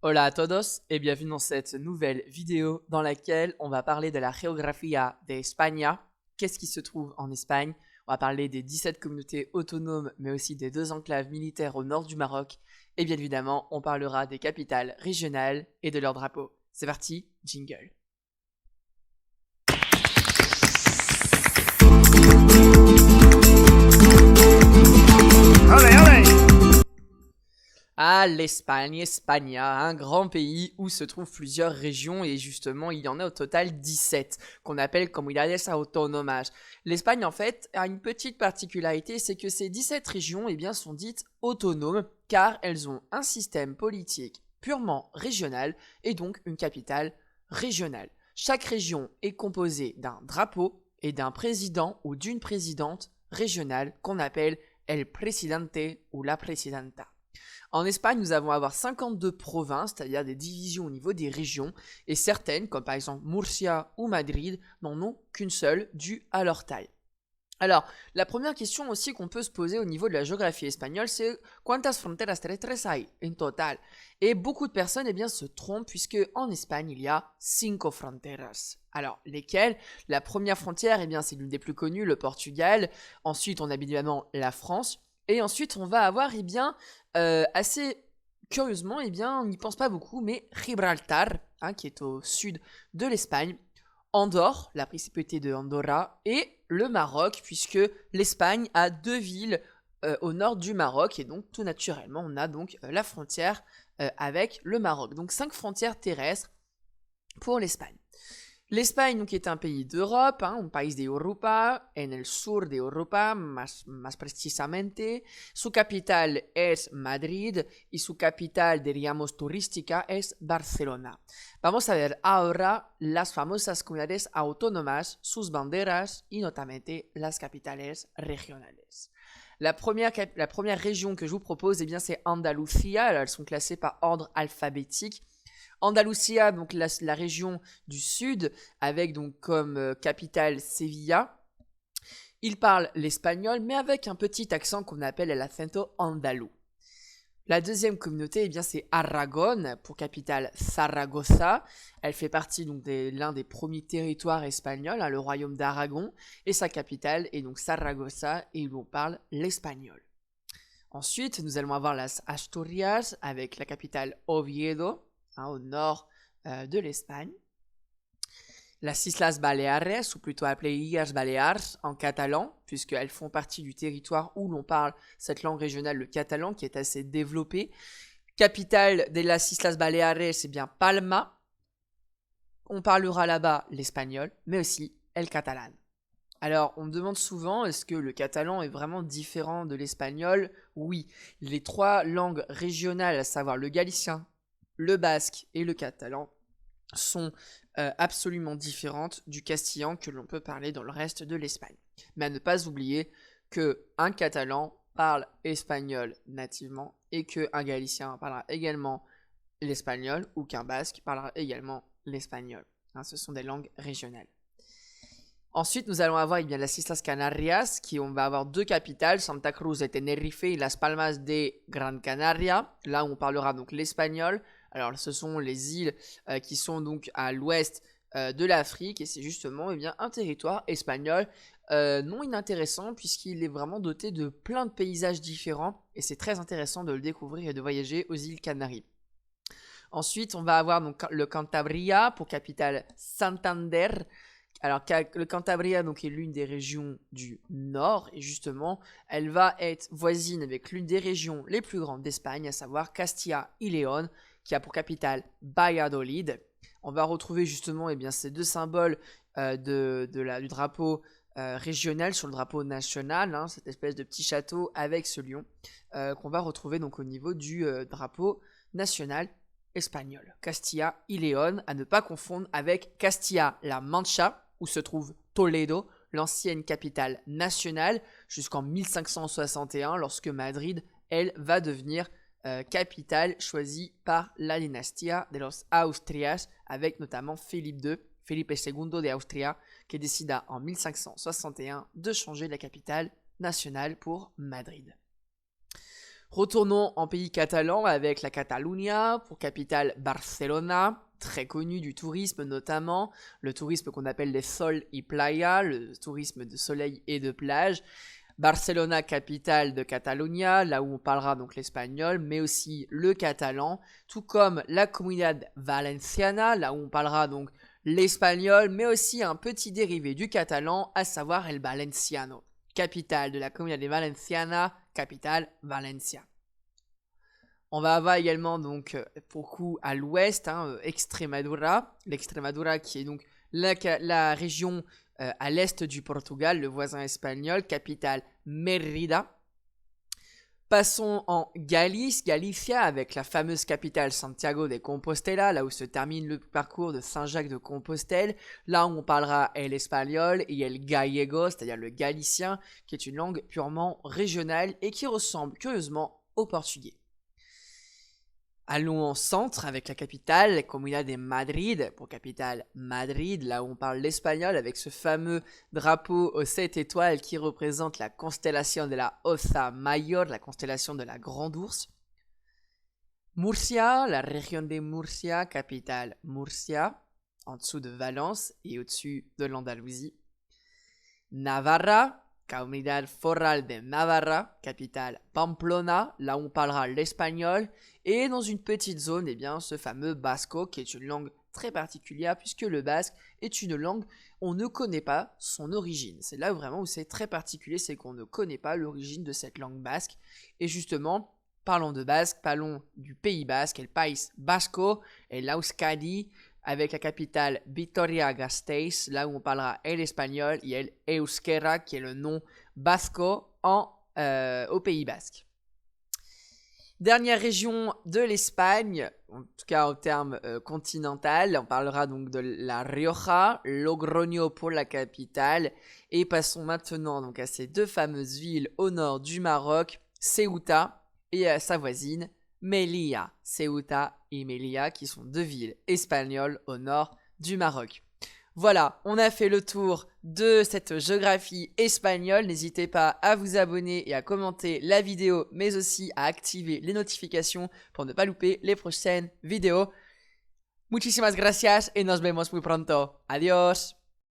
Hola a todos et bienvenue dans cette nouvelle vidéo dans laquelle on va parler de la geografía de España. Qu'est-ce qui se trouve en Espagne? On va parler des 17 communautés autonomes mais aussi des 2 enclaves militaires au nord du Maroc. Et bien évidemment, on parlera des capitales régionales et de leurs drapeaux. C'est parti, jingle. Ah, l'Espagne, Espagna, un grand pays où se trouvent plusieurs régions et justement il y en a au total 17 qu'on appelle comunidades autónomas. L'Espagne en fait a une petite particularité, c'est que ces 17 régions sont dites autonomes car elles ont un système politique purement régional et donc une capitale régionale. Chaque région est composée d'un drapeau et d'un président ou d'une présidente régionale qu'on appelle el presidente ou la presidenta. En Espagne, nous allons avoir 52 provinces, c'est-à-dire des divisions au niveau des régions, et certaines, comme par exemple Murcia ou Madrid, n'en ont qu'une seule, due à leur taille. Alors, la première question aussi qu'on peut se poser au niveau de la géographie espagnole, c'est ¿Cuántas fronteras terrestres hay en total? Et beaucoup de personnes se trompent puisque en Espagne, il y a 5 fronteras. Alors, lesquelles? La première frontière, c'est l'une des plus connues, le Portugal. Ensuite, on a bien évidemment la France. Et ensuite, on va avoir, assez curieusement, on n'y pense pas beaucoup, mais Gibraltar, qui est au sud de l'Espagne, Andorre, la principauté de Andorra, et le Maroc, puisque l'Espagne a 2 villes au nord du Maroc, et donc tout naturellement, on a donc la frontière avec le Maroc. Donc 5 frontières terrestres pour l'Espagne. L'Espagne donc est un pays d'Europe, un país de Europa, en el sur de Europa, más precisamente. Su capital es Madrid y su capital, diríamos, turística es Barcelona. Vamos a ver ahora las famosas comunidades autónomas, sus banderas y notamment las capitales regionales. La première région que je vous propose, c'est Andalusia. Alors, elles sont classées par ordre alphabétique. Andalusia, donc la région du sud, avec donc comme capitale Sevilla. Ils parlent l'espagnol, mais avec un petit accent qu'on appelle el acento andalou. La deuxième communauté, c'est Aragon, pour capitale Zaragoza. Elle fait partie donc de l'un des premiers territoires espagnols, le royaume d'Aragon, et sa capitale est donc Zaragoza, et où on parle l'espagnol. Ensuite, nous allons avoir las Asturias, avec la capitale Oviedo, au nord de l'Espagne. Las Islas Baleares, ou plutôt appelées Illes Balears en catalan, puisqu'elles font partie du territoire où l'on parle cette langue régionale, le catalan, qui est assez développé. Capitale de las Islas Baleares, c'est bien Palma. On parlera là-bas l'espagnol, mais aussi el catalan. Alors, on me demande souvent, est-ce que le catalan est vraiment différent de l'espagnol? Oui, les 3 langues régionales, à savoir le galicien, le basque et le catalan, sont absolument différentes du castillan que l'on peut parler dans le reste de l'Espagne. Mais à ne pas oublier qu'un catalan parle espagnol nativement et qu'un galicien parlera également l'espagnol ou qu'un basque parlera également l'espagnol. Ce sont des langues régionales. Ensuite, nous allons avoir las Islas Canarias, on va avoir 2 capitales, Santa Cruz de Tenerife et Las Palmas de Gran Canaria. Là, on parlera donc l'espagnol. Alors, ce sont les îles qui sont donc à l'ouest de l'Afrique et c'est justement un territoire espagnol non inintéressant puisqu'il est vraiment doté de plein de paysages différents et c'est très intéressant de le découvrir et de voyager aux îles Canaries. Ensuite, on va avoir donc le Cantabria pour capitale Santander. Alors, le Cantabria donc, est l'une des régions du nord et justement, elle va être voisine avec l'une des régions les plus grandes d'Espagne, à savoir Castilla y León, qui a pour capitale Valladolid. On va retrouver justement ces 2 symboles du drapeau régional sur le drapeau national, cette espèce de petit château avec ce lion qu'on va retrouver donc au niveau du drapeau national espagnol. Castilla y León, à ne pas confondre avec Castilla-La Mancha, où se trouve Toledo, l'ancienne capitale nationale, jusqu'en 1561, lorsque Madrid, elle, va devenir capitale choisie par la dynastia de los Austrias, avec notamment Philippe II de Austria, qui décida en 1561 de changer la capitale nationale pour Madrid. Retournons en pays catalan avec la Catalunya, pour capitale Barcelona, très connue du tourisme notamment, le tourisme qu'on appelle les sol y playa, le tourisme de soleil et de plage. Barcelona, capitale de Catalunya, là où on parlera donc l'espagnol, mais aussi le catalan, tout comme la Comunidad Valenciana, là où on parlera donc l'espagnol, mais aussi un petit dérivé du catalan, à savoir el valenciano. Capitale de la Comunidad Valenciana, capitale Valencia. On va avoir également donc beaucoup à l'ouest, Extremadura, l'Extremadura qui est donc la région à l'est du Portugal, le voisin espagnol, capitale Mérida. Passons en Galice, Galicia, avec la fameuse capitale Santiago de Compostela, là où se termine le parcours de Saint-Jacques de Compostelle, là où on parlera el espagnol et el gallego, c'est-à-dire le galicien, qui est une langue purement régionale et qui ressemble curieusement au portugais. Allons en centre avec la capitale, la Comunidad de Madrid, pour capitale Madrid, là où on parle l'espagnol avec ce fameux drapeau aux 7 étoiles qui représente la constellation de la Osa Mayor, la constellation de la Grande Ourse. Murcia, la région de Murcia, capitale Murcia, en dessous de Valence et au-dessus de l'Andalousie. Navarra, Comunidad Foral de Navarra, capitale Pamplona, là où on parlera l'espagnol, et dans une petite zone, ce fameux basco, qui est une langue très particulière, puisque le basque est une langue, on ne connaît pas son origine. C'est là vraiment où c'est très particulier, c'est qu'on ne connaît pas l'origine de cette langue basque. Et justement, parlons de basque, parlons du Pays basque, el País Vasco, et l'Euskadi, avec la capitale Vitoria-Gasteiz, là où on parlera el espagnol et el euskera, qui est le nom basco au Pays basque. Dernière région de l'Espagne, en tout cas au terme continental, on parlera donc de la Rioja, Logroño pour la capitale, et passons maintenant donc à ces deux fameuses villes au nord du Maroc, Ceuta et à sa voisine Melilla, Ceuta et Melilla, qui sont deux villes espagnoles au nord du Maroc. Voilà, on a fait le tour de cette géographie espagnole. N'hésitez pas à vous abonner et à commenter la vidéo, mais aussi à activer les notifications pour ne pas louper les prochaines vidéos. Muchísimas gracias y nos vemos muy pronto. Adiós.